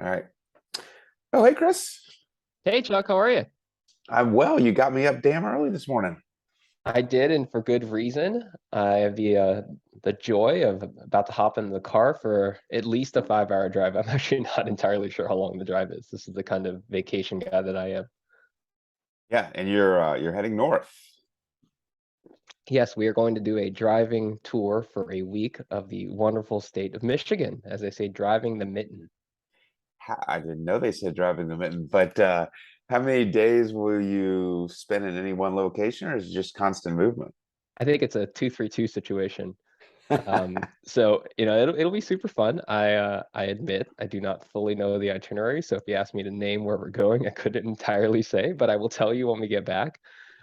All right. Oh, hey, Chris. Hey Chuck, how are you? I'm well. You got me up damn early this morning. I did, and for good reason. I have the joy of about to hop in the car for at least a 5 hour drive. I'm actually not entirely sure how long the drive is. This is the kind of vacation guy that I am. Yeah, and you're heading north. Yes, we are going to do a driving tour for a week of the wonderful state of Michigan, as they say, driving the mitten. I didn't know they said driving the mitten, but how many days will you spend in any one location, or is it just constant movement? I think it's a 2-3-2 situation. So it'll be super fun. I admit I do not fully know the itinerary, so if you ask me to name where we're going, I couldn't entirely say, but I will tell you when we get back.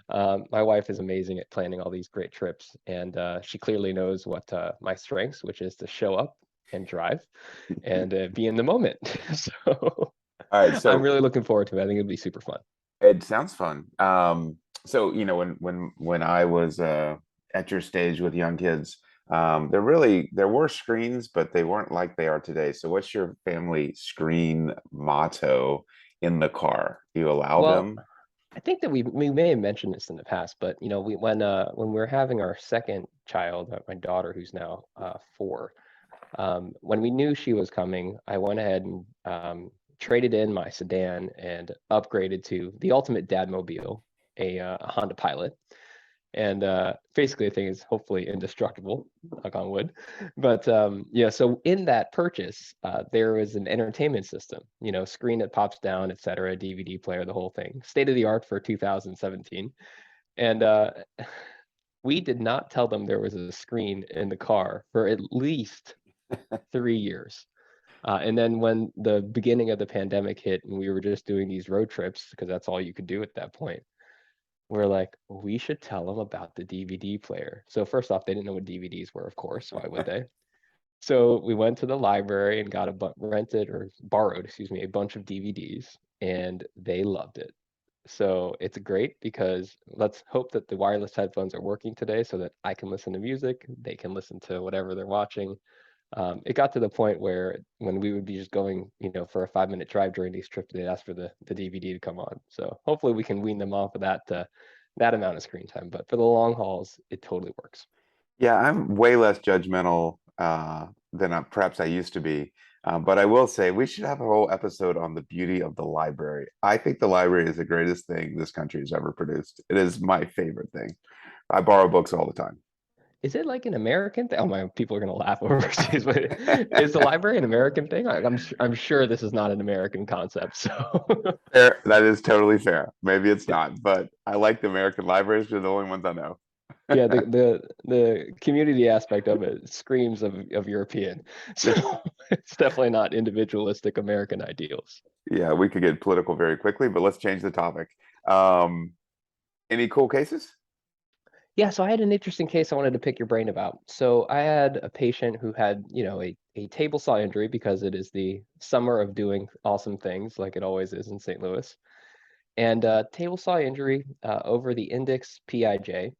My wife is amazing at planning all these great trips, and she clearly knows what my strengths, which is to show up and drive and be in the moment. So All right, I'm so really looking forward to it. I think it'll be super fun. it sounds fun. So when I was at your stage with young kids, there were screens, but they weren't like they are today. So what's your family screen motto in the car? Do you allow Well, them? I think that we may have mentioned this in the past, but when we were having our second child, my daughter who's now 4, when we knew she was coming, I went ahead and traded in my sedan and upgraded to the ultimate dadmobile, a Honda Pilot. And basically, the thing is hopefully indestructible, knock on wood. But yeah, so in that purchase, there was an entertainment system, screen that pops down, et cetera, DVD player, the whole thing, state of the art for 2017. And we did not tell them there was a screen in the car for at least 3 years. And then when the beginning of the pandemic hit and we were just doing these road trips, because that's all you could do at that point, we're like, we should tell them about the DVD player. So first off, they didn't know what DVDs were, of course. Why would they? So we went to the library and got rented or borrowed, excuse me, a bunch of DVDs, and they loved it. So it's great because let's hope that the wireless headphones are working today so that I can listen to music, they can listen to whatever they're watching. It got to the point where when we would be just going, for a 5 minute drive during these trips, they'd ask for the DVD to come on. So hopefully we can wean them off of that amount of screen time. But for the long hauls, it totally works. Yeah, I'm way less judgmental than perhaps I used to be. But I will say we should have a whole episode on the beauty of the library. I think the library is the greatest thing this country has ever produced. It is my favorite thing. I borrow books all the time. Is it like an American thing? Oh my, people are gonna laugh overseas, but is the library an American thing? I'm sure this is not an American concept. So Fair, that is totally fair. Maybe it's not, but I like the American libraries. They're the only ones I know. yeah, the community aspect of it screams of European. So it's definitely not individualistic American ideals. Yeah, we could get political very quickly, but let's change the topic. Um, any cool cases? Yeah, so I had an interesting case I wanted to pick your brain about. So I had a patient who had, a table saw injury because it is the summer of doing awesome things like it always is in St. Louis. And table saw injury over the index PIJ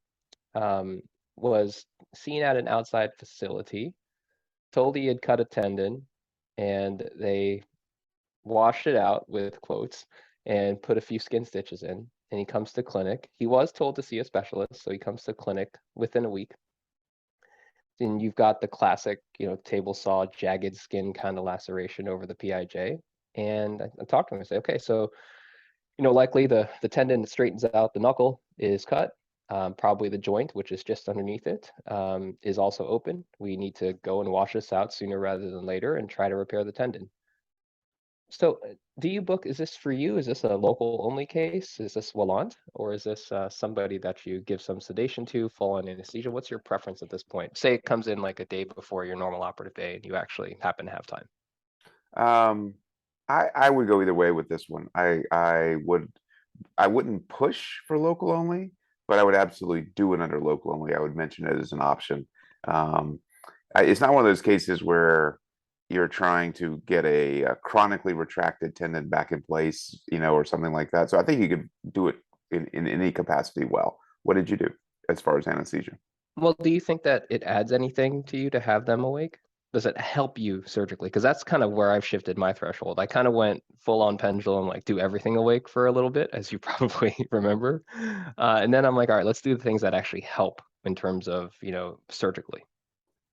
um, was seen at an outside facility, told he had cut a tendon, and they washed it out with quotes and put a few skin stitches in. And he comes to clinic. He was told to see a specialist, so he comes to clinic within a week. And you've got the classic, table saw, jagged skin kind of laceration over the PIJ. And I talked to him. I say, okay, so likely the tendon that straightens out the knuckle is cut. Probably the joint, which is just underneath it, is also open. We need to go and wash this out sooner rather than later and try to repair the tendon. So, is this for you? Is this a local only case? Is this Wallant? Or is this somebody that you give some sedation to, full on anesthesia? What's your preference at this point? Say it comes in like a day before your normal operative day and you actually happen to have time. Um, I would go either way with this one. I wouldn't push for local only, but I would absolutely do it under local only. I would mention it as an option. Um, it's not one of those cases where you're trying to get a chronically retracted tendon back in place, or something like that. So I think you could do it in any capacity well. What did you do as far as anesthesia? Well, do you think that it adds anything to you to have them awake? does it help you surgically? Because that's kind of where I've shifted my threshold. I kind of went full on pendulum, like do everything awake for a little bit, as you probably remember. And then I'm like, all right, let's do the things that actually help in terms of, surgically.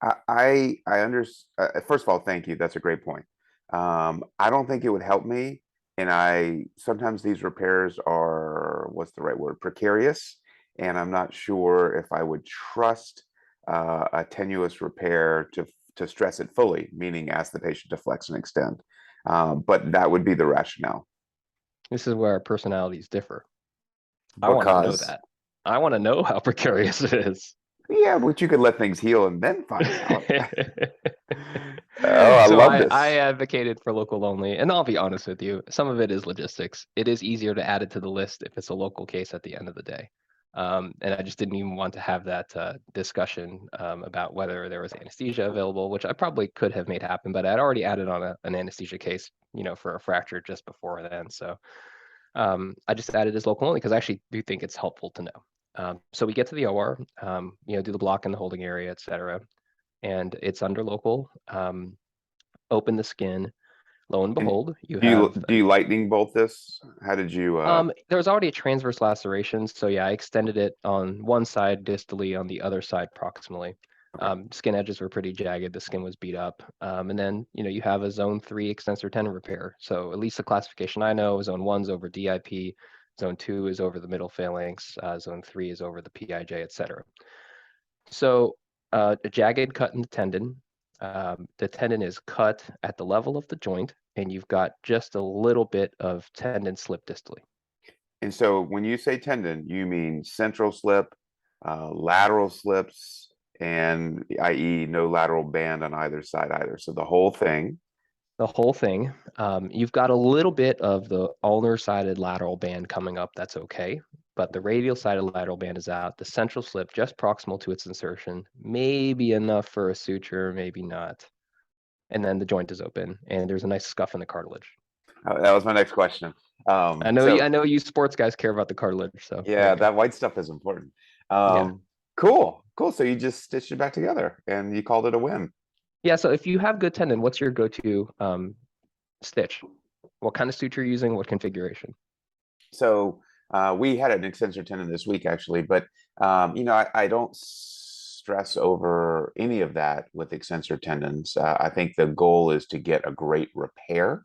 I understand. First of all, thank you. That's a great point. I don't think it would help me. And sometimes these repairs are, what's the right word, precarious. And I'm not sure if I would trust a tenuous repair to stress it fully, meaning ask the patient to flex and extend. But that would be the rationale. This is where our personalities differ. I want to know Because, that. I want to know how precarious it is. yeah, but you could let things heal and then find out. Oh, I So love I this. advocated for local only, and I'll be honest with you, some of it is logistics. It is easier to add it to the list if it's a local case at the end of the day. And I just didn't even want to have that discussion about whether there was anesthesia available, which I probably could have made happen, but I'd already added on an anesthesia case, for a fracture just before then. So I just added as local only because I actually do think it's helpful to know. So we get to the OR, do the block in the holding area, et cetera, and it's under local. Open the skin. Lo and And behold, you have do you lightning bolt this? How did you there was already a transverse laceration, so yeah, I extended it on one side distally, on the other side proximally. okay. Skin edges were pretty jagged, the skin was beat up. And then, you have a zone 3 extensor tendon repair. So at least the classification I know, zone 1's over DIP, zone 2 is over the middle phalanx, zone 3 is over the PIJ, et cetera. So a jagged cut in the tendon. The tendon is cut at the level of the joint, and you've got just a little bit of tendon slip distally. And so when you say tendon, you mean central slip, lateral slips, and i.e. no lateral band on either side either. So the whole thing. The whole thing. You've got a little bit of the ulnar-sided lateral band coming up. That's okay. But the radial-sided lateral band is out. The central slip, just proximal to its insertion, maybe enough for a suture, maybe not. And then the joint is open, and there's a nice scuff in the cartilage. That was my next question. I know you sports guys care about the cartilage, so Yeah, that white stuff is important. yeah. Cool. So you just stitched it back together and you called it a win. Yeah, so if you have good tendon, what's your go-to stitch? What kind of suture you're using? What configuration? So we had an extensor tendon this week actually, but I don't stress over any of that with extensor tendons. I think the goal is to get a great repair.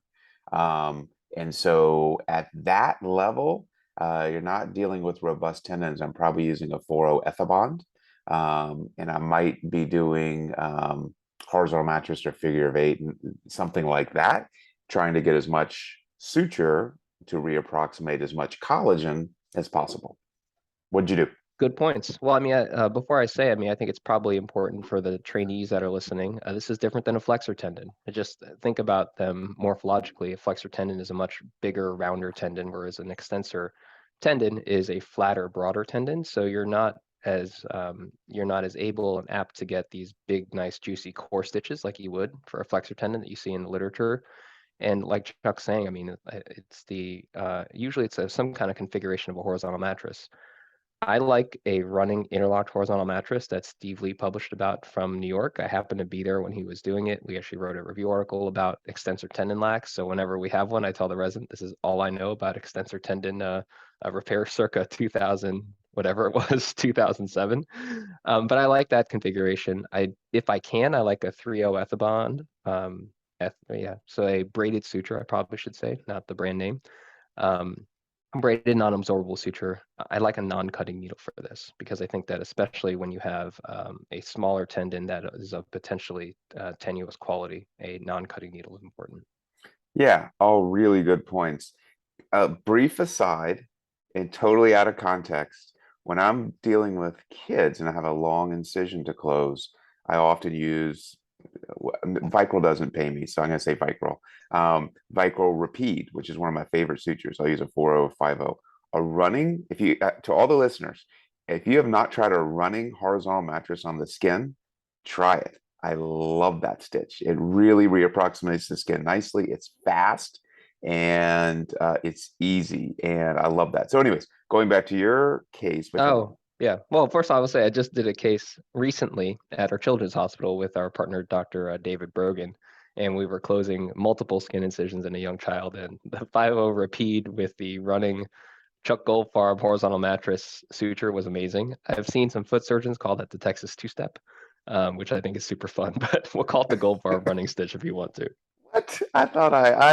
And so at that level, you're not dealing with robust tendons. I'm probably using a 4.0 Ethibond, and I might be doing horizontal mattress or figure of 8, something like that, trying to get as much suture to reapproximate as much collagen as possible. What'd you do? Good points. Well, I mean, before I say, I think it's probably important for the trainees that are listening. This is different than a flexor tendon. Just think about them morphologically. A flexor tendon is a much bigger, rounder tendon, whereas an extensor tendon is a flatter, broader tendon. So you're not as able and apt to get these big, nice, juicy core stitches like you would for a flexor tendon that you see in the literature. And like Chuck's saying, it's usually it's some kind of configuration of a horizontal mattress. I like a running interlocked horizontal mattress that Steve Lee published about from New York. I happened to be there when he was doing it. We actually wrote a review article about extensor tendon lax. So whenever we have one, I tell the resident, this is all I know about extensor tendon repair circa 2000, whatever it was, 2007. But I like that configuration. If I can, I like a 3.0 Ethibond. So a braided suture, I probably should say, not the brand name. Braided non-absorbable suture. I like a non-cutting needle for this because I think that especially when you have a smaller tendon that is of potentially tenuous quality, a non-cutting needle is important. Yeah, all really good points. A brief aside, and totally out of context, when I'm dealing with kids and I have a long incision to close, I often use Vicryl doesn't pay me, so I'm going to say Vicryl. Vicryl Repeat, which is one of my favorite sutures. I'll use a 4.0, 5.0. A running, if you to all the listeners, if you have not tried a running horizontal mattress on the skin, try it. I love that stitch. It really reapproximates the skin nicely. It's fast and it's easy, and I love that. So, anyways, going back to your case with Oh, Yeah. Well, first I will say I just did a case recently at our children's hospital with our partner, Dr. David Brogan, and we were closing multiple skin incisions in a young child. And the 5-0 repeat with the running Chuck Goldfarb horizontal mattress suture was amazing. I've seen some foot surgeons call that the Texas two-step, which I think is super fun, but we'll call it the Goldfarb running stitch if you want to. What? I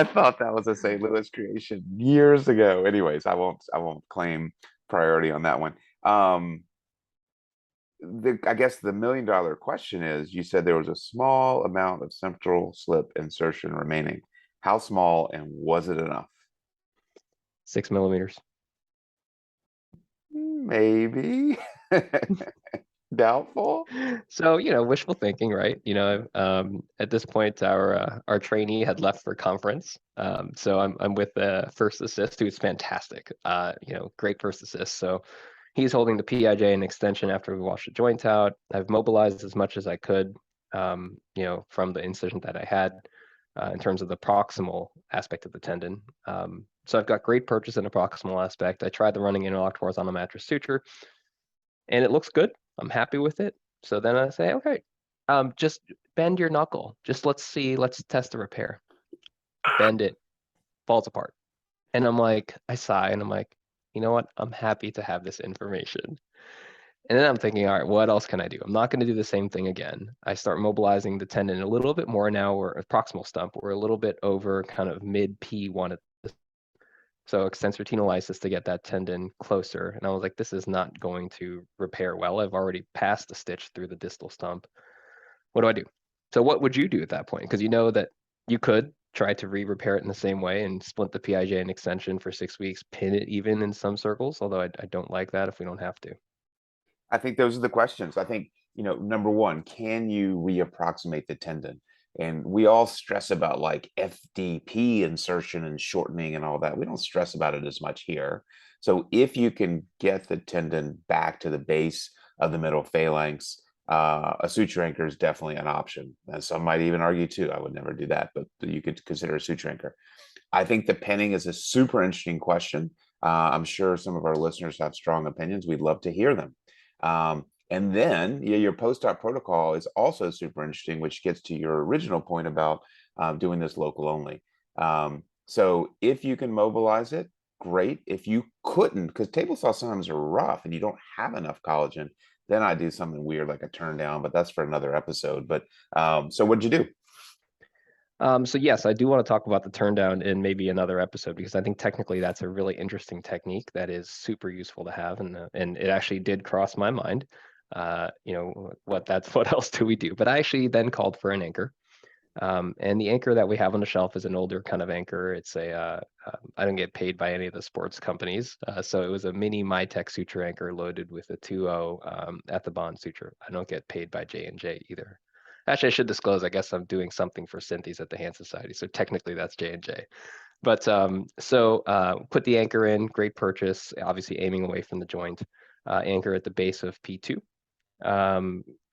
thought that was a St. Louis creation years ago. Anyways, I won't claim priority on that one. I guess the $1 million question is, you said there was a small amount of central slip insertion remaining. How small, and was it enough? 6 millimeters. Maybe. Doubtful. So, wishful thinking, right? At this point, our trainee had left for conference. So I'm with the first assist, who's fantastic. Great first assist. So he's holding the PIJ and extension after we washed the joint out. I've mobilized as much as I could, from the incision that I had, in terms of the proximal aspect of the tendon. So I've got great purchase in the proximal aspect. I tried the running interlocked horizontal mattress suture, and it looks good. I'm happy with it. So then I say, okay, just bend your knuckle. Just let's test the repair. Bend it, falls apart. And I sigh and I'm like, you know what? I'm happy to have this information. And then I'm thinking, all right, what else can I do? I'm not going to do the same thing again. I start mobilizing the tendon a little bit more now. We're a proximal stump. We're a little bit over kind of mid P1 at this. So extensor tenolysis to get that tendon closer. And I was like, this is not going to repair well. I've already passed the stitch through the distal stump. What do I do? So what would you do at that point? Because you know that you could try to re-repair it in the same way and splint the PIJ and extension for 6 weeks, pin it even in some circles, although I don't like that if we don't have to. I think those are the questions. I think, number one, can you reapproximate the tendon? And we all stress about like FDP insertion and shortening and all that. We don't stress about it as much here. So if you can get the tendon back to the base of the middle phalanx, a suture anchor is definitely an option. And some might even argue too, I would never do that, but you could consider a suture anchor. I think the pinning is a super interesting question. I'm sure some of our listeners have strong opinions. We'd love to hear them. And then your post-op protocol is also super interesting, which gets to your original point about doing this local only. So if you can mobilize it, great. If you couldn't, because table saws sometimes are rough and you don't have enough collagen, then I do something weird like a turn down, but that's for another episode. But so what'd you do? So yes, I do want to talk about the turn down in maybe another episode, because I think technically that's a really interesting technique that is super useful to have, and it actually did cross my mind. What else do we do? But I actually then called for an anchor. And the anchor that we have on the shelf is an older kind of anchor. It's I don't get paid by any of the sports companies. So it was a mini MyTech suture anchor loaded with a 2.0 Ethibond suture. I don't get paid by J&J either. Actually, I should disclose, I guess I'm doing something for Synthes at the Hand Society. So technically that's J&J. But put the anchor in, great purchase, obviously aiming away from the joint. Anchor at the base of P2.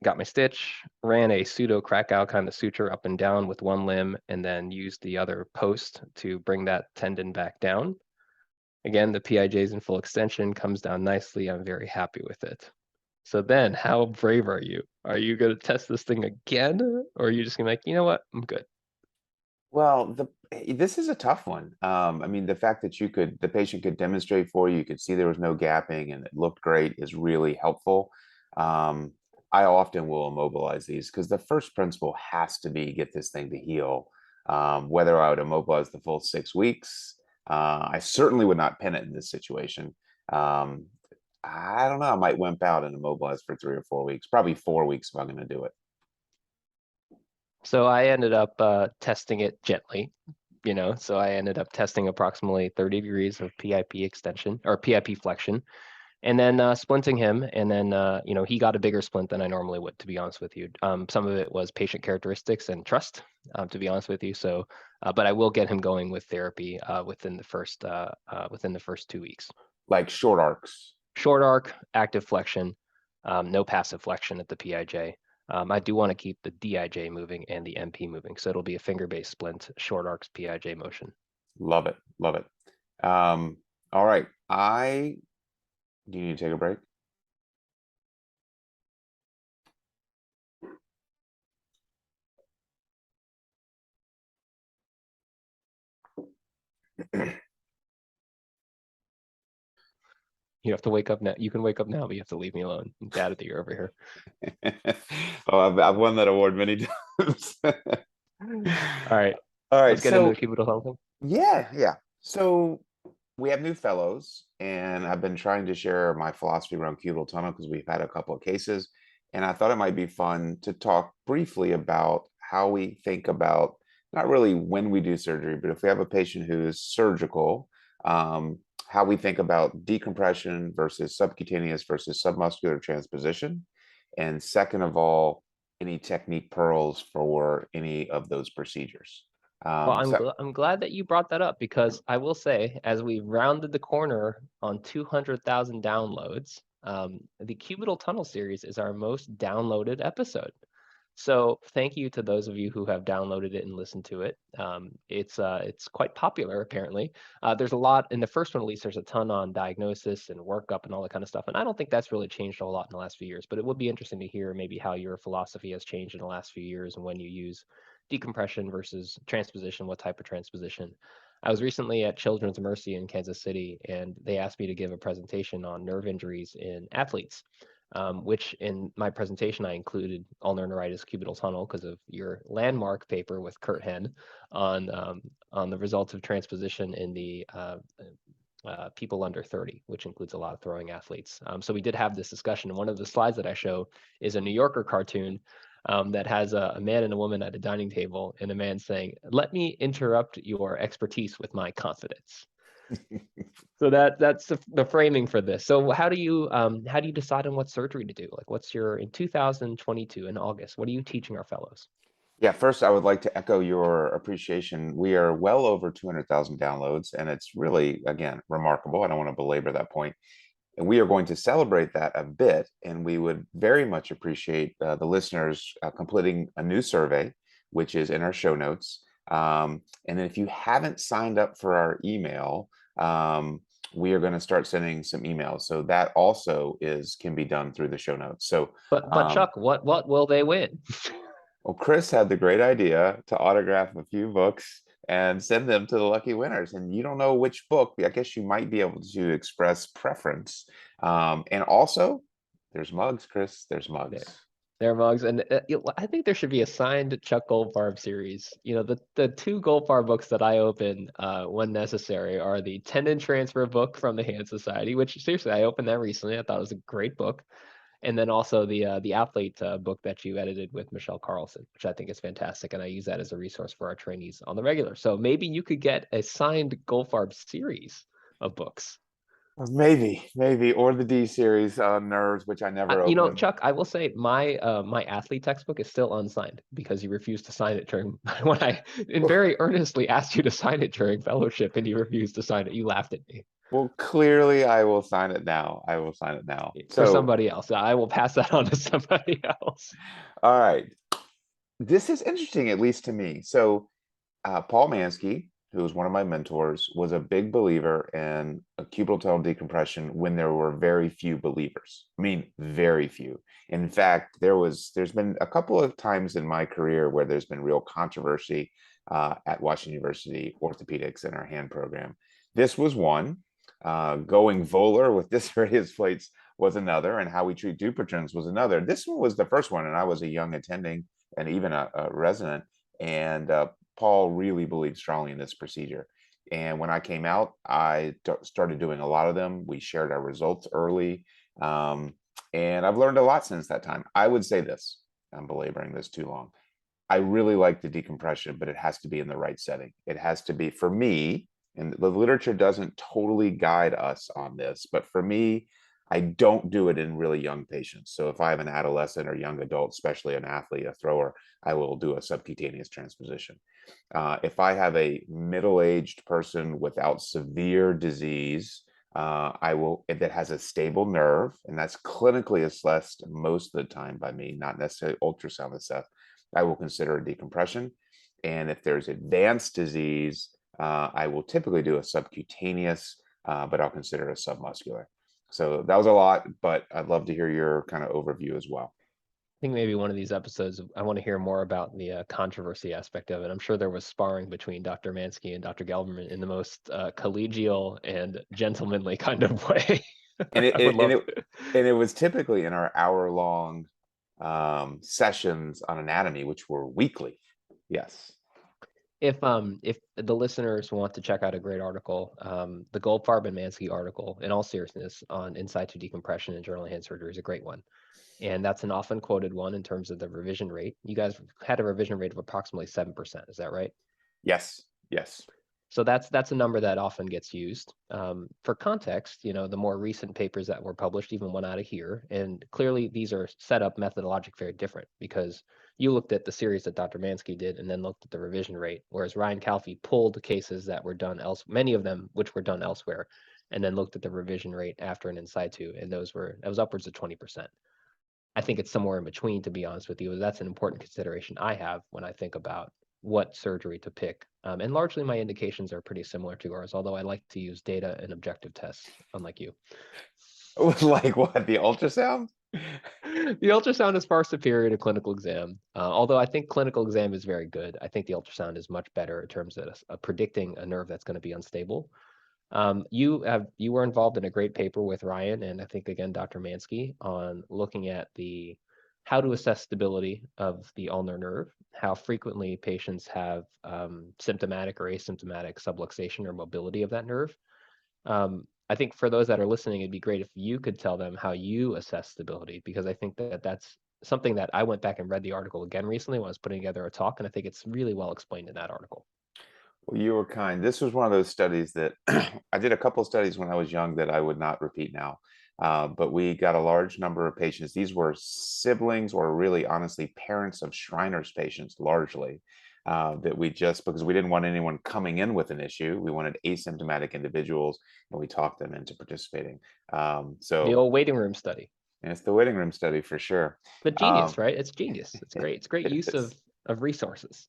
Got my stitch, ran a pseudo crack out kind of suture up and down with one limb, and then used the other post to bring that tendon back down. Again, the PIJ is in full extension, comes down nicely. I'm very happy with it. So then, how brave are you? Are you going to test this thing again? Or are you just going to be like, you know what? I'm good. Well, this is a tough one. I mean, the fact that the patient could demonstrate for you, you could see there was no gapping and it looked great is really helpful. I often will immobilize these because the first principle has to be get this thing to heal. Whether I would immobilize the full 6 weeks, I certainly would not pin it in this situation. I don't know. I might wimp out and immobilize for 3 or 4 weeks, probably 4 weeks if I'm going to do it. So I ended up testing it gently, so I ended up testing approximately 30 degrees of PIP extension or PIP flexion, and then splinting him. And then, he got a bigger splint than I normally would, to be honest with you. Some of it was patient characteristics and trust, to be honest with you. So, but I will get him going with therapy within the first 2 weeks. Like short arcs. Short arc, active flexion, no passive flexion at the PIJ. I do want to keep the DIJ moving and the MP moving. So it'll be a finger-based splint, short arcs, PIJ motion. Love it. Love it. All right. Do you need to take a break? You have to wake up now. You can wake up now, but you have to leave me alone. I'm dad of the year over here. Oh, I've won that award many times. All right, All let's right, get into the so cubital tunnel thing. yeah. So we have new fellows, and I've been trying to share my philosophy around cubital tunnel because we've had a couple of cases, and I thought it might be fun to talk briefly about how we think about not really when we do surgery, but if we have a patient who is surgical, how we think about decompression versus subcutaneous versus submuscular transposition, and second of all, any technique pearls for any of those procedures. Well, So I'm glad that you brought that up because I will say, as we rounded the corner on 200,000 downloads, the Cubital Tunnel series is our most downloaded episode. So thank you to those of you who have downloaded it and listened to it. It's quite popular apparently. There's a lot in the first one at least. There's a ton on diagnosis and workup and all that kind of stuff. And I don't think that's really changed a lot in the last few years. But it would be interesting to hear maybe how your philosophy has changed in the last few years and when you use decompression versus transposition, what type of transposition. I was recently at Children's Mercy in Kansas City, and they asked me to give a presentation on nerve injuries in athletes, which in my presentation I included ulnar neuritis cubital tunnel because of your landmark paper with Kurt Henn on the results of transposition in the people under 30, which includes a lot of throwing athletes. So we did have this discussion. One of the slides that I show is a New Yorker cartoon that has a man and a woman at a dining table, and a man saying, "Let me interrupt your expertise with my confidence." So that's the framing for this. So how do you decide on what surgery to do? Like, what's your in 2022 in August? What are you teaching our fellows? yeah, first I would like to echo your appreciation. We are well over 200,000 downloads, and it's really, again, remarkable. I don't want to belabor that point. And we are going to celebrate that a bit, and we would very much appreciate the listeners completing a new survey, which is in our show notes. And then if you haven't signed up for our email, we are going to start sending some emails. So that also can be done through the show notes. So, But Chuck, what will they win? well, Chris had the great idea to autograph a few books and send them to the lucky winners. And you don't know which book. I guess you might be able to express preference. And also, there's mugs, Chris. There's mugs. There are mugs, and I think there should be a signed Chuck Goldfarb series. You know, the two Goldfarb books that I open when necessary are the Tendon Transfer book from the Hand Society, which seriously I opened that recently. I thought it was a great book, and then also the athlete book that you edited with Michelle Carlson, which I think is fantastic, and I use that as a resource for our trainees on the regular. So maybe you could get a signed Goldfarb series of books. Maybe, or the D series on nerves, which I never You know, opened. Chuck, I will say my my athlete textbook is still unsigned because you refused to sign it during when I very earnestly asked you to sign it during fellowship and you refused to sign it. You laughed at me. Well, clearly I will sign it now. I will sign it now. For So, somebody else. I will pass that on to somebody else. all right. This is interesting, at least to me. So, Paul Mansky, who was one of my mentors, was a big believer in a cubital tunnel decompression when there were very few believers. I mean, very few. In fact, there's been a couple of times in my career where there's been real controversy at Washington University orthopedics in our hand program. This was one. Going volar with disc radius plates was another, and how we treat Dupuytren's was another. This one was the first one, and I was a young attending and even a resident. And Paul really believed strongly in this procedure. And when I came out, I started doing a lot of them. We shared our results early. And I've learned a lot since that time. I would say this, I'm belaboring this too long. I really like the decompression, but it has to be in the right setting. It has to be, for me, and the literature doesn't totally guide us on this, but for me, I don't do it in really young patients. So if I have an adolescent or young adult, especially an athlete, a thrower, I will do a subcutaneous transposition. If I have a middle-aged person without severe disease, I will, if it has a stable nerve, and that's clinically assessed most of the time by me, not necessarily ultrasound assessed, I will consider a decompression. And if there's advanced disease, I will typically do a subcutaneous, but I'll consider a submuscular. So that was a lot, but I'd love to hear your kind of overview as well. think maybe one of these episodes, I want to hear more about the controversy aspect of it. I'm sure there was sparring between Dr. Mansky and Dr. Gelberman in the most collegial and gentlemanly kind of way. And I would love it was typically in our hour-long sessions on anatomy, which were weekly. Yes. if the listeners want to check out a great article, the Goldfarb and Mansky article, in all seriousness, on in situ decompression and journal hand surgery is a great one. And that's an often quoted one in terms of the revision rate. You guys had a revision rate of approximately 7%. Is that right? Yes. Yes. So that's a number that often gets used. For context, the more recent papers that were published, even one out of here, and clearly these are set up methodologic very different, because you looked at the series that Dr. Mansky did and then looked at the revision rate, whereas Ryan Calfee pulled cases that were done many of them which were done elsewhere, and then looked at the revision rate after an in situ, and that was upwards of 20%. I think it's somewhere in between, to be honest with you. That's an important consideration I have when I think about what surgery to pick. And largely my indications are pretty similar to ours, although I like to use data and objective tests, unlike you. Like what? The ultrasound? The ultrasound is far superior to clinical exam, although I think clinical exam is very good. I think the ultrasound is much better in terms of predicting a nerve that's going to be unstable. You were involved in a great paper with Ryan and I think again Dr. Mansky on looking at how to assess stability of the ulnar nerve, how frequently patients have symptomatic or asymptomatic subluxation or mobility of that nerve. I think for those that are listening, it'd be great if you could tell them how you assess stability, because I think that that's something that I went back and read the article again recently when I was putting together a talk, and I think it's really well explained in that article. Well, you were kind. This was one of those studies that I did a couple of studies when I was young that I would not repeat now. But we got a large number of patients. These were siblings or really honestly parents of Shriner's patients largely, that we just, because we didn't want anyone coming in with an issue, we wanted asymptomatic individuals, and we talked them into participating. The So old waiting room study. and it's the waiting room study for sure. But genius, right? It's genius. It's great. It's great It use is. of resources.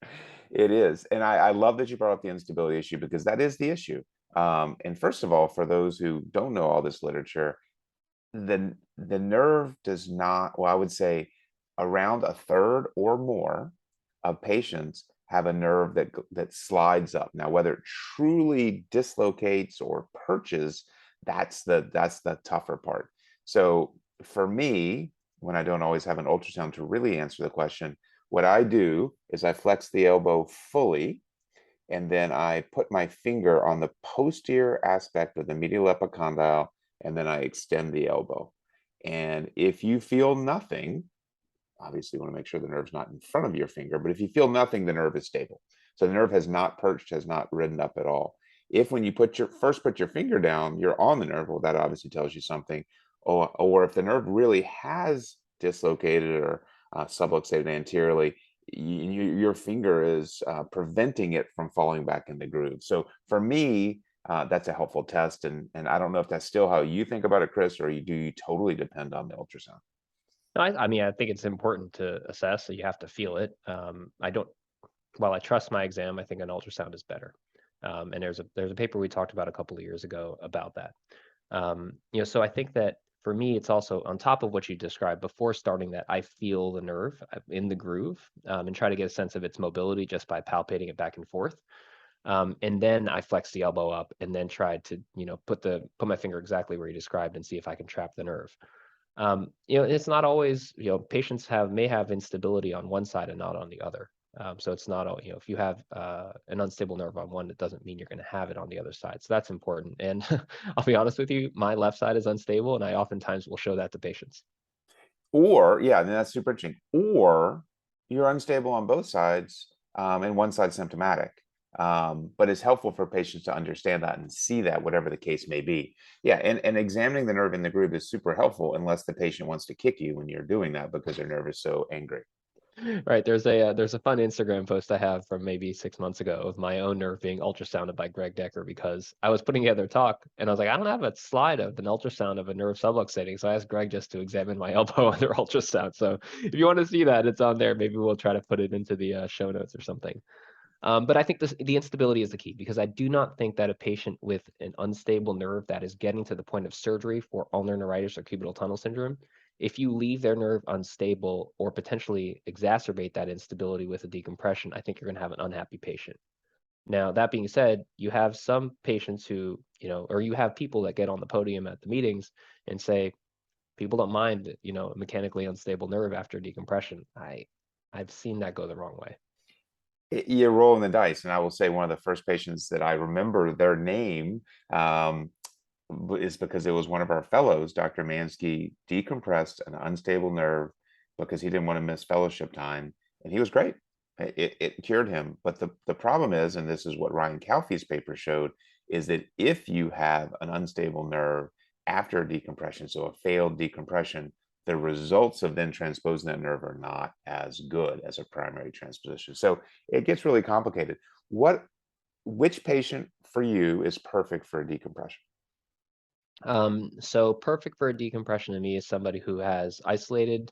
It is. And I love that you brought up the instability issue because that is the issue. And first of all, for those who don't know all this literature, the nerve does not, well, I would say around a third or more of patients have a nerve that slides up. Now, whether it truly dislocates or perches, that's the tougher part. So for me, when I don't always have an ultrasound to really answer the question, what I do is I flex the elbow fully, and then I put my finger on the posterior aspect of the medial epicondyle, and then I extend the elbow. And if you feel nothing, obviously you want to make sure the nerve's not in front of your finger, but if you feel nothing, the nerve is stable. So the nerve has not perched, has not ridden up at all. If when you put your finger down, you're on the nerve, well, that obviously tells you something. Or if the nerve really has dislocated or subluxated anteriorly, your finger is preventing it from falling back in the groove. So for me, that's a helpful test. And I don't know if that's still how you think about it, Chris, or do you totally depend on the ultrasound? No, I mean, I think it's important to assess, so you have to feel it. While I trust my exam, I think an ultrasound is better. And there's a paper we talked about a couple of years ago about that. So I think that for me, it's also on top of what you described before starting that I feel the nerve in the groove, and try to get a sense of its mobility just by palpating it back and forth. And then I flex the elbow up and then try to, put my finger exactly where you described and see if I can trap the nerve. It's not always, patients may have instability on one side and not on the other. So it's not all, if you have an unstable nerve on one, it doesn't mean you're going to have it on the other side. So that's important. And I'll be honest with you, my left side is unstable, and I oftentimes will show that to patients. Or, yeah, and that's super interesting. Or you're unstable on both sides, and one side symptomatic. But it's helpful for patients to understand that and see that, whatever the case may be. Yeah, and examining the nerve in the groove is super helpful unless the patient wants to kick you when you're doing that because their nerve is so angry. Right. There's a fun Instagram post I have from maybe 6 months ago of my own nerve being ultrasounded by Greg Decker, because I was putting together a talk and I was like, I don't have a slide of an ultrasound of a nerve subluxating. So I asked Greg just to examine my elbow under ultrasound. So if you want to see that, it's on there. Maybe we'll try to put it into the show notes or something. But I think the instability is the key, because I do not think that a patient with an unstable nerve that is getting to the point of surgery for ulnar neuritis or cubital tunnel syndrome if you leave their nerve unstable or potentially exacerbate that instability with a decompression, I think you're going to have an unhappy patient. Now, that being said, you have some patients who, or you have people that get on the podium at the meetings and say, people don't mind, a mechanically unstable nerve after decompression. I've seen that go the wrong way. You're rolling the dice, and I will say one of the first patients that I remember their name is because it was one of our fellows. Dr. Mansky decompressed an unstable nerve because he didn't want to miss fellowship time, and he was great. It cured him. But the problem is, and this is what Ryan Calfee's paper showed, is that if you have an unstable nerve after a decompression, so a failed decompression, the results of then transposing that nerve are not as good as a primary transposition. So it gets really complicated. Which patient for you is perfect for a decompression? So perfect for a decompression to me is somebody who has isolated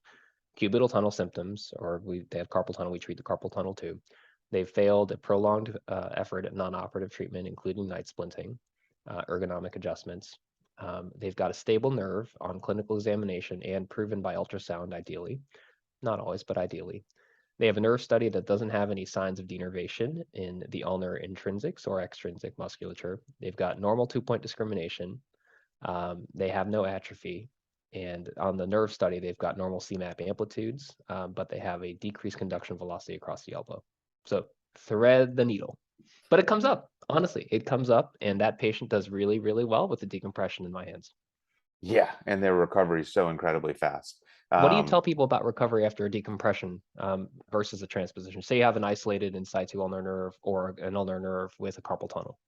cubital tunnel symptoms, or they have carpal tunnel. We treat the carpal tunnel too. They've failed a prolonged effort at non-operative treatment, including night splinting, ergonomic adjustments. They've got a stable nerve on clinical examination and proven by ultrasound, ideally. Not always, but ideally. They have a nerve study that doesn't have any signs of denervation in the ulnar intrinsics or extrinsic musculature. They've got normal 2-point discrimination. They have no atrophy. And on the nerve study, they've got normal CMAP amplitudes, but they have a decreased conduction velocity across the elbow. So thread the needle. But it comes up. Honestly, it comes up, and that patient does really, really well with the decompression in my hands. Yeah, and their recovery is so incredibly fast. What do you tell people about recovery after a decompression versus a transposition? Say you have an isolated in situ ulnar nerve or an ulnar nerve with a carpal tunnel.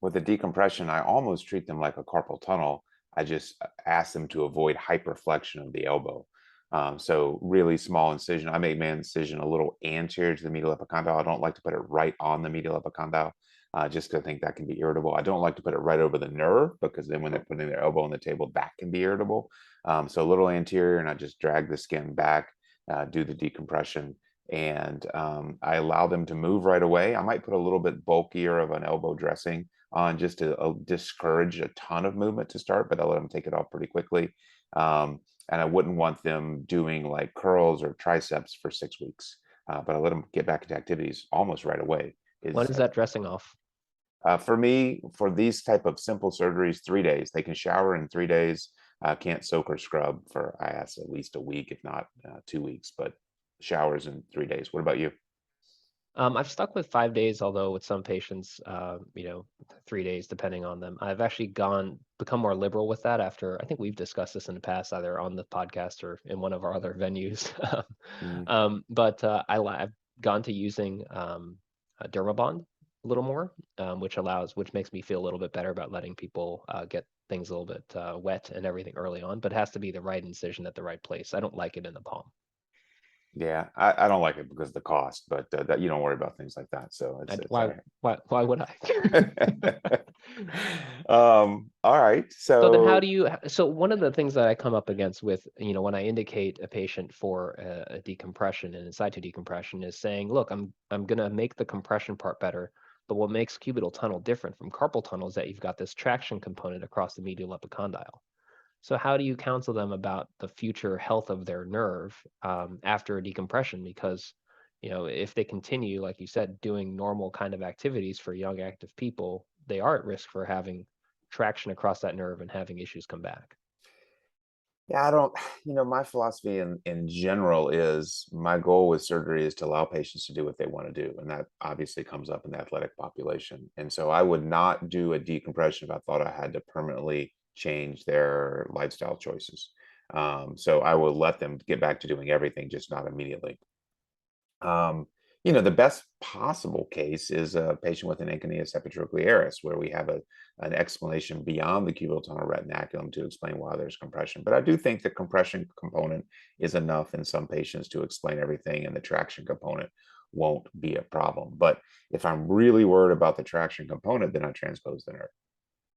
With the decompression, I almost treat them like a carpal tunnel. I just ask them to avoid hyperflexion of the elbow. So really small incision. I make my incision a little anterior to the medial epicondyle. I don't like to put it right on the medial epicondyle, just because I think that can be irritable. I don't like to put it right over the nerve, because then when they're putting their elbow on the table, that can be irritable. So a little anterior, and I just drag the skin back, do the decompression, and I allow them to move right away. I might put a little bit bulkier of an elbow dressing on just to discourage a ton of movement to start, but I let them take it off pretty quickly. And I wouldn't want them doing like curls or triceps for 6 weeks, but I let them get back into activities almost right away. When is that dressing off? For me, for these type of simple surgeries, 3 days. They can shower in 3 days. Can't soak or scrub for, I ask, at least a week, if not 2 weeks, but showers in 3 days. What about you? I've stuck with 5 days, although with some patients, 3 days, depending on them. I've actually become more liberal with that after, I think we've discussed this in the past, either on the podcast or in one of our other venues. But I've gone to using a Dermabond a little more, which makes me feel a little bit better about letting people get things a little bit wet and everything early on, but it has to be the right incision at the right place. I don't like it in the palm. Yeah, I don't like it because of the cost, but that you don't worry about things like that. So it's all right. Why would I? All right. So then how So do you, so one of the things that I come up against with, when I indicate a patient for a decompression and in situ decompression is saying, look, I'm going to make the compression part better, but what makes cubital tunnel different from carpal tunnel is that you've got this traction component across the medial epicondyle. So how do you counsel them about the future health of their nerve after a decompression? Because, if they continue, like you said, doing normal kind of activities for young active people, they are at risk for having traction across that nerve and having issues come back. yeah, I don't, my philosophy in general is my goal with surgery is to allow patients to do what they want to do. And that obviously comes up in the athletic population. And so I would not do a decompression if I thought I had to permanently change their lifestyle choices. So I will let them get back to doing everything, just not immediately. Um, the best possible case is a patient with an anconeus epitrochlearis, where we have an explanation beyond the cubital tunnel retinaculum to explain why there's compression. But I do think the compression component is enough in some patients to explain everything, and the traction component won't be a problem. But if I'm really worried about the traction component, then I transpose the nerve.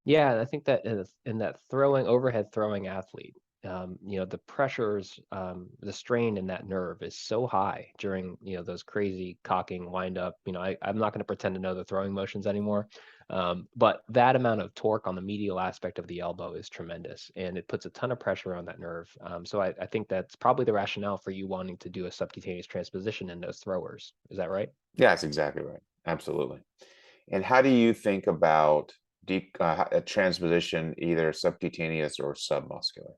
Yeah, I think that in that overhead throwing athlete, the pressures, the strain in that nerve is so high during, those crazy cocking wind up. I'm not going to pretend to know the throwing motions anymore. But that amount of torque on the medial aspect of the elbow is tremendous, and it puts a ton of pressure on that nerve. So I think that's probably the rationale for you wanting to do a subcutaneous transposition in those throwers. Is that right? Yeah, that's exactly right. Absolutely. And how do you think about deep a transposition, either subcutaneous or submuscular?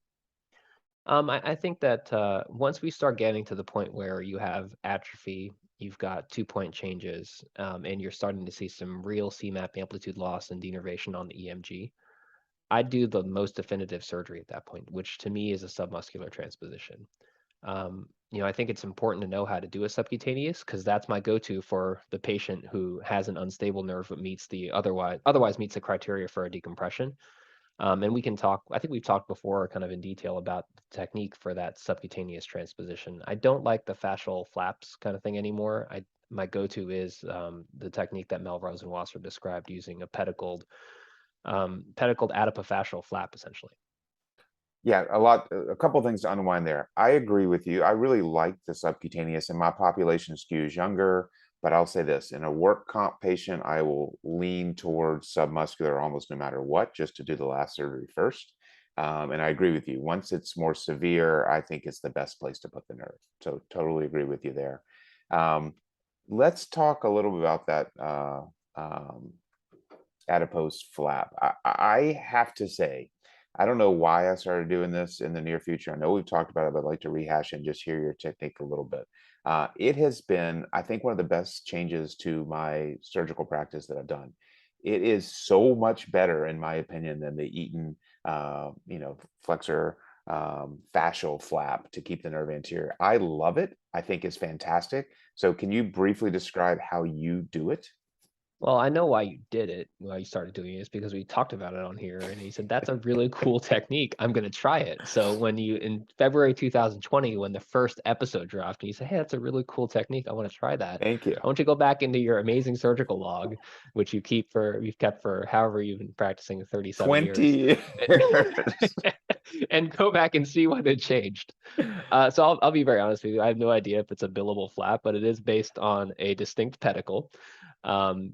I think that once we start getting to the point where you have atrophy, you've got 2-point changes, and you're starting to see some real CMAP amplitude loss and denervation on the EMG, I'd do the most definitive surgery at that point, which to me is a submuscular transposition. I think it's important to know how to do a subcutaneous because that's my go-to for the patient who has an unstable nerve but meets the otherwise meets the criteria for a decompression. And we can talk, I think we've talked before kind of in detail about the technique for that subcutaneous transposition. I don't like the fascial flaps kind of thing anymore. My go-to is the technique that Mel Rosenwasser described using pedicled adipofascial flap, essentially. Yeah, a couple things to unwind there. I agree with you. I really like the subcutaneous, and my population skews younger. But I'll say this, in a work comp patient, I will lean towards submuscular almost no matter what, just to do the last surgery first. And I agree with you. Once it's more severe, I think it's the best place to put the nerve. So totally agree with you there. Um, let's talk a little bit about that um, adipose flap. I have to say, I don't know why I started doing this in the near future. I know we've talked about it, but I'd like to rehash and just hear your technique a little bit. It has been, I think, one of the best changes to my surgical practice that I've done. It is so much better, in my opinion, than the Eaton, flexor fascial flap to keep the nerve anterior. I love it. I think it's fantastic. So, can you briefly describe how you do it? Well, I know why you did it, why you started doing it is because we talked about it on here, and he said, "That's a really cool technique. I'm gonna try it." So in February 2020, when the first episode dropped, and you said, "Hey, that's a really cool technique. I want to try that." Thank you. I want you to go back into your amazing surgical log, which you've kept for however you've been practicing 37 years, 20 years. and go back and see what had changed. So I'll be very honest with you. I have no idea if it's a billable flap, but it is based on a distinct pedicle.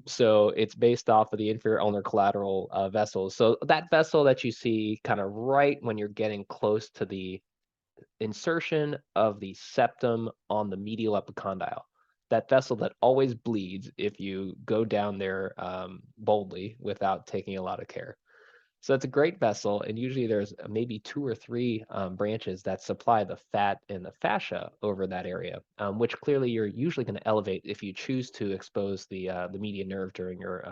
So it's based off of the inferior ulnar collateral vessels. So that vessel that you see kind of right when you're getting close to the insertion of the septum on the medial epicondyle, that vessel that always bleeds if you go down there boldly without taking a lot of care. So it's a great vessel, and usually there's maybe 2 or 3 branches that supply the fat and the fascia over that area, which clearly you're usually going to elevate if you choose to expose the median nerve during your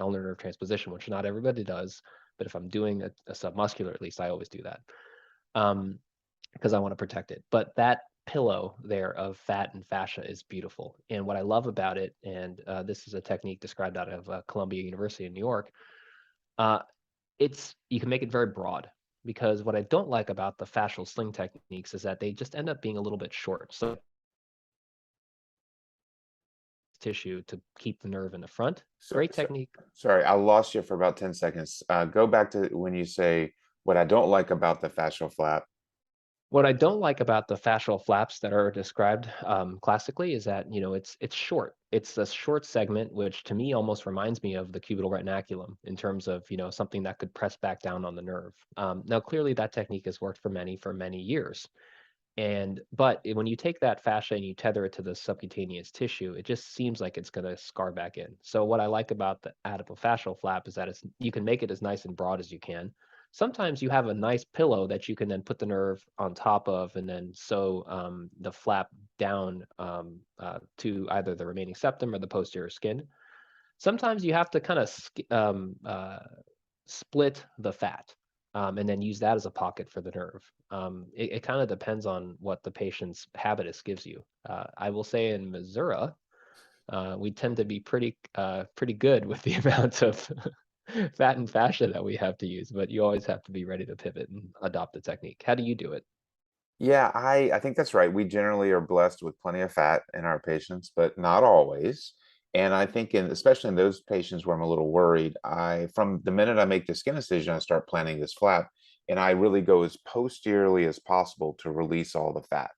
ulnar nerve transposition, which not everybody does. But if I'm doing a submuscular, at least I always do that because I want to protect it. But that pillow there of fat and fascia is beautiful. And what I love about it, and this is a technique described out of Columbia University in New York, uh, you can make it very broad, because what I don't like about the fascial sling techniques is that they just end up being a little bit short. So tissue to keep the nerve in the front. So, Great technique. sorry, I lost you for about 10 seconds. Go back to when you say what I don't like about the fascial flap. What I don't like about the fascial flaps that are described classically is that it's short. It's a short segment, which to me almost reminds me of the cubital retinaculum in terms of something that could press back down on the nerve. Now, clearly, that technique has worked for many years. But when you take that fascia and you tether it to the subcutaneous tissue, it just seems like it's going to scar back in. So what I like about the adipofascial flap is that you can make it as nice and broad as you can. Sometimes you have a nice pillow that you can then put the nerve on top of and then sew the flap down to either the remaining septum or the posterior skin. Sometimes you have to kind of split the fat and then use that as a pocket for the nerve. It kind of depends on what the patient's habitus gives you. I will say in Missouri, we tend to be pretty good with the amount of fat and fascia that we have to use, but you always have to be ready to pivot and adopt the technique. How do you do it? Yeah, I think that's right. We generally are blessed with plenty of fat in our patients, but not always. And I think especially in those patients where I'm a little worried, from the minute I make the skin incision, I start planning this flap. and I really go as posteriorly as possible to release all the fat.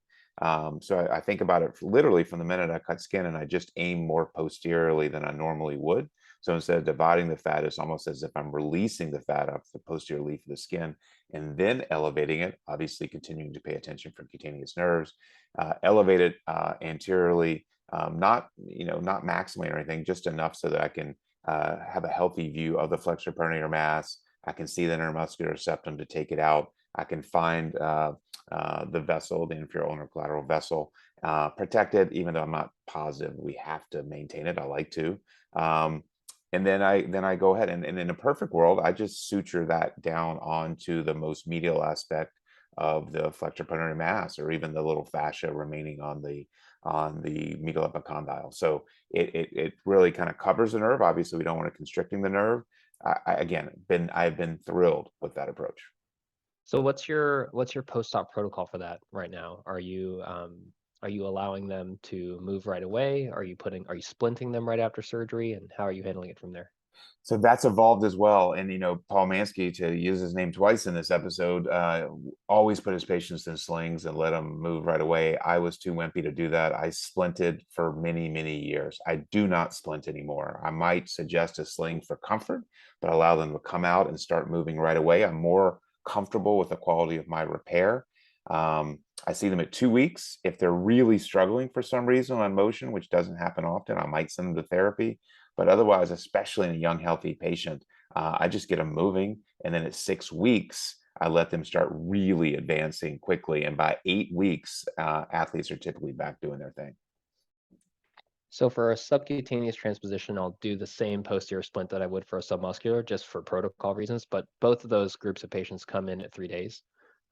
So I think about it literally from the minute I cut skin, and I just aim more posteriorly than I normally would. So instead of dividing the fat, it's almost as if I'm releasing the fat up the posterior leaf of the skin and then elevating it, obviously continuing to pay attention for cutaneous nerves, elevate it anteriorly, not, not maximally or anything, just enough so that I can have a healthy view of the flexor peroneal mass. I can see the neuromuscular septum to take it out. I can find the vessel, the inferior ulnar collateral vessel, protected, even though I'm not positive we have to maintain it. I like to. And then I go ahead and in a perfect world, I just suture that down onto the most medial aspect of the flexor peroneal mass, or even the little fascia remaining on the medial epicondyle. So it really kind of covers the nerve. Obviously, we don't want it constricting the nerve. I've been thrilled with that approach. So what's your post-op protocol for that right now? Are you allowing them to move right away? Are you splinting them right after surgery? And how are you handling it from there? So that's evolved as well. And, Paul Mansky, to use his name twice in this episode, always put his patients in slings and let them move right away. I was too wimpy to do that. I splinted for many, many years. I do not splint anymore. I might suggest a sling for comfort, but allow them to come out and start moving right away. I'm more comfortable with the quality of my repair. I see them at 2 weeks. If they're really struggling for some reason on motion, which doesn't happen often, I might send them to therapy. But otherwise, especially in a young, healthy patient, I just get them moving. And then at 6 weeks, I let them start really advancing quickly. And by 8 weeks, athletes are typically back doing their thing. So for a subcutaneous transposition, I'll do the same posterior splint that I would for a submuscular, just for protocol reasons. But both of those groups of patients come in at 3 days.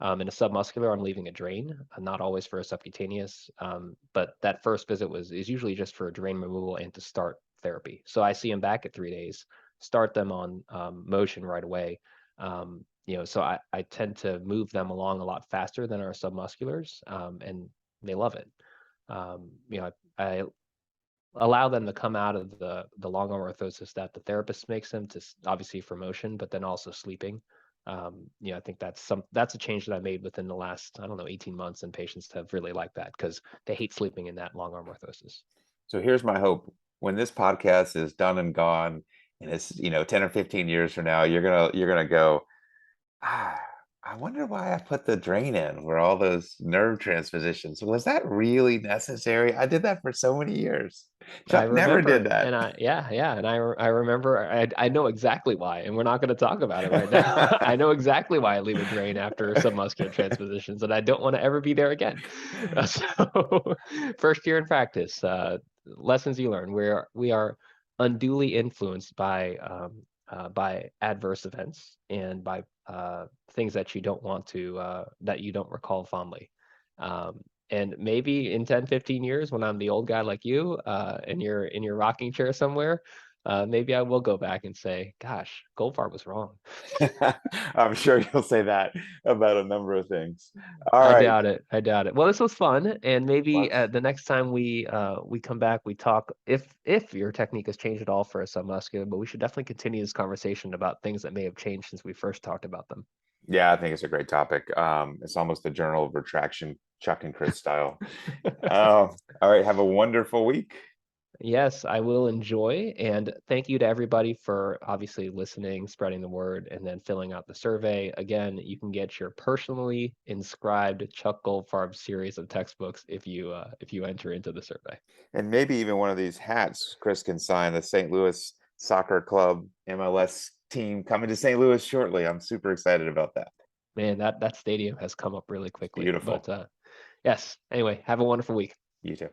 In a submuscular, I'm leaving a drain, not always for a subcutaneous. But that first visit is usually just for drain removal and to start therapy. So I see them back at 3 days, start them on motion right away. So I tend to move them along a lot faster than our submusculars, and they love it. I allow them to come out of the long arm orthosis that the therapist makes them to, obviously for motion, but then also sleeping. I think that's a change that I made within the last, I don't know, 18 months, and patients have really liked that because they hate sleeping in that long arm orthosis. So here's my hope. When this podcast is done and gone, and it's 10 or 15 years from now, you're gonna go, I wonder why I put the drain in where all those nerve transpositions. Was that really necessary? I did that for so many years. I Chuck never did remember, that. and I remember, I know exactly why, and we're not going to talk about it right now. I know exactly why I leave a drain after submuscular transpositions, and I don't want to ever be there again. So, first year in practice, lessons you learn. We are unduly influenced by adverse events and by things that you don't want to that you don't recall fondly. And maybe in 10, 15 years, when I'm the old guy like you, and you're in your rocking chair somewhere, maybe I will go back and say, gosh, Goldfarb was wrong. I'm sure you'll say that about a number of things. All I right. doubt it. I doubt it. Well, this was fun, and maybe Let's- the next time we come back, we talk if your technique has changed at all for a submuscular. But we should definitely continue this conversation about things that may have changed since we first talked about them. Yeah, I think it's a great topic. It's almost the journal of retraction, Chuck and Chris style. All right. Have a wonderful week. Yes, I will enjoy. And thank you to everybody for obviously listening, spreading the word, and then filling out the survey. Again, you can get your personally inscribed Chuck Goldfarb series of textbooks if you enter into the survey. And maybe even one of these hats Chris can sign. The St. Louis Soccer Club MLS team coming to St. Louis shortly. I'm super excited about that. Man, that stadium has come up really quickly. Beautiful. But yes, anyway, have a wonderful week. You too.